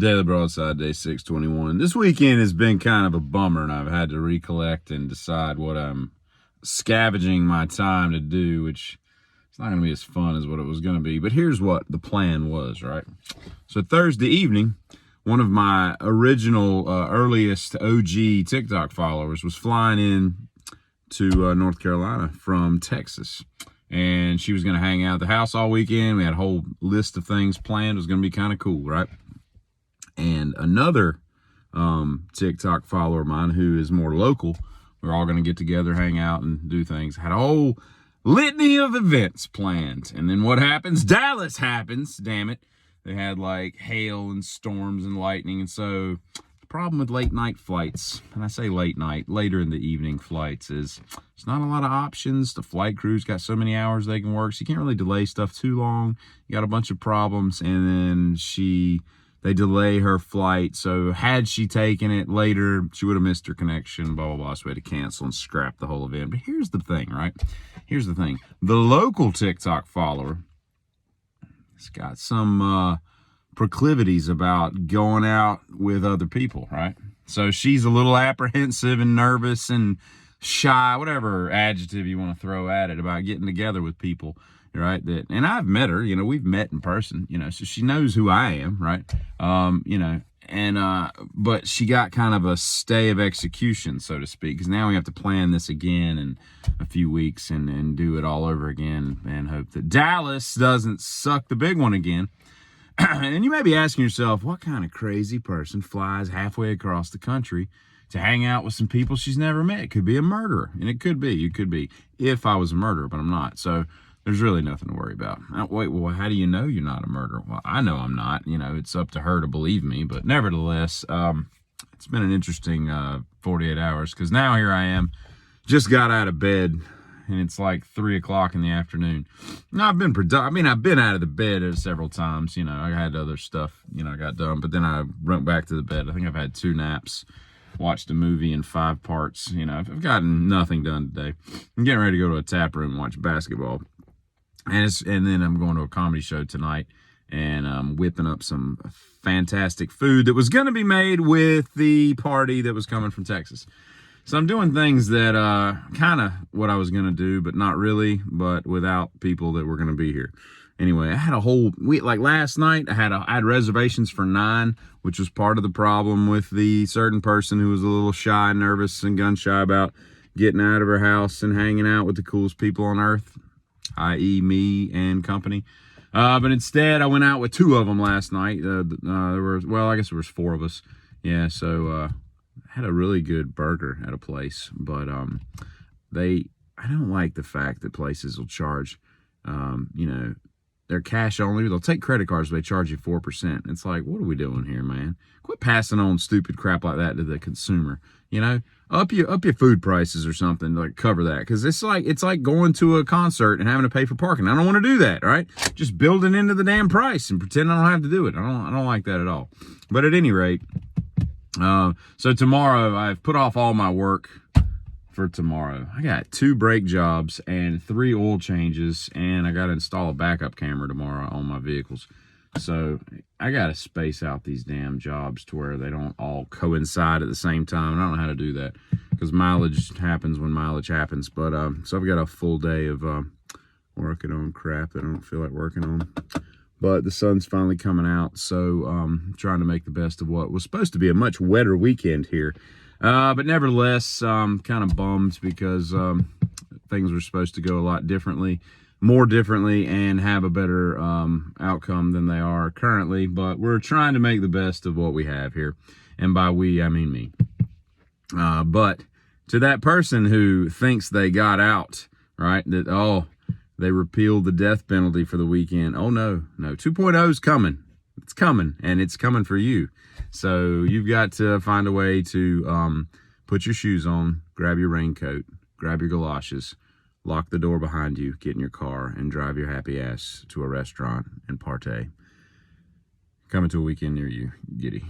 Daily Broadside, day 621. This weekend has been kind of a bummer, and I've had to recollect and decide what I'm scavenging my time to do, which it's not going to be as fun as what it was going to be. But here's what the plan was, right? So Thursday evening, one of my original, earliest OG TikTok followers was flying in to North Carolina from Texas. And she was going to hang out at the house all weekend. We had a whole list of things planned. It was going to be kind of cool, right? And another TikTok follower of mine who is more local, we're all going to get together, hang out, and do things. Had a whole litany of events planned. And then what happens? Dallas happens, damn it. They had like hail and storms and lightning. And so the problem with late night flights, and I say late night, later in the evening flights, is there's not a lot of options. The flight crew's got so many hours they can work, so you can't really delay stuff too long. You got a bunch of problems, and then they delay her flight. So had she taken it later, she would have missed her connection, blah, blah, blah. So we had to cancel and scrap the whole event. But here's the thing, right? Here's the thing. The local TikTok follower has got some proclivities about going out with other people, right? So she's a little apprehensive and nervous and shy, whatever adjective you want to throw at it, about getting together with people, right? And I've met her, we've met in person, so she knows who I am, right? But she got kind of a stay of execution, so to speak, because now we have to plan this again in a few weeks and do it all over again and hope that Dallas doesn't suck the big one again. And you may be asking yourself, what kind of crazy person flies halfway across the country to hang out with some people she's never met? It could be a murderer, and it could be, if I was a murderer, but I'm not. So there's really nothing to worry about. Wait, well, how do you know you're not a murderer? Well, I know I'm not. It's up to her to believe me. But nevertheless, it's been an interesting 48 hours, because now here I am, just got out of bed, and it's like 3 o'clock in the afternoon. Now, I've been out of the bed several times. I had other stuff, I got done, but then I went back to the bed. I think I've had 2 naps, watched a movie in 5 parts. I've gotten nothing done today. I'm getting ready to go to a tap room and watch basketball. And then I'm going to a comedy show tonight, and I'm whipping up some fantastic food that was going to be made with the party that was coming from Texas. So I'm doing things that kind of what I was going to do, but not really, but without people that were going to be here. Anyway, I had a whole week, like last night, I had reservations for 9, which was part of the problem with the certain person who was a little shy, nervous, and gun shy about getting out of her house and hanging out with the coolest people on earth, i.e. me and company. But instead, I went out with 2 of them last night. I guess there was 4 of us. Yeah, so had a really good burger at a place, but I don't like the fact that places will charge, they're cash only. They'll take credit cards, but they charge you 4%. It's like, what are we doing here, man? Quit passing on stupid crap like that to the consumer. Up your food prices or something to cover that, because it's like going to a concert and having to pay for parking. I don't want to do that, right? Just build it into the damn price and pretend I don't have to do it. I don't like that at all. But at any rate, so tomorrow I've put off all my work for tomorrow. I got 2 brake jobs and 3 oil changes, and I got to install a backup camera tomorrow on my vehicles. So I got to space out these damn jobs to where they don't all coincide at the same time. And I don't know how to do that, because mileage happens when mileage happens. But so I've got a full day of working on crap that I don't feel like working on. But the sun's finally coming out, so trying to make the best of what was supposed to be a much wetter weekend here. But nevertheless, kind of bummed, because things were supposed to go a lot differently, more differently, and have a better outcome than they are currently. But we're trying to make the best of what we have here. And by we, I mean me. But to that person who thinks they got out, right, that, they repealed the death penalty for the weekend. Oh, no. 2.0 is coming. It's coming, and it's coming for you. So you've got to find a way to put your shoes on, grab your raincoat, grab your galoshes, lock the door behind you, get in your car, and drive your happy ass to a restaurant and partay. Coming to a weekend near you. Giddy.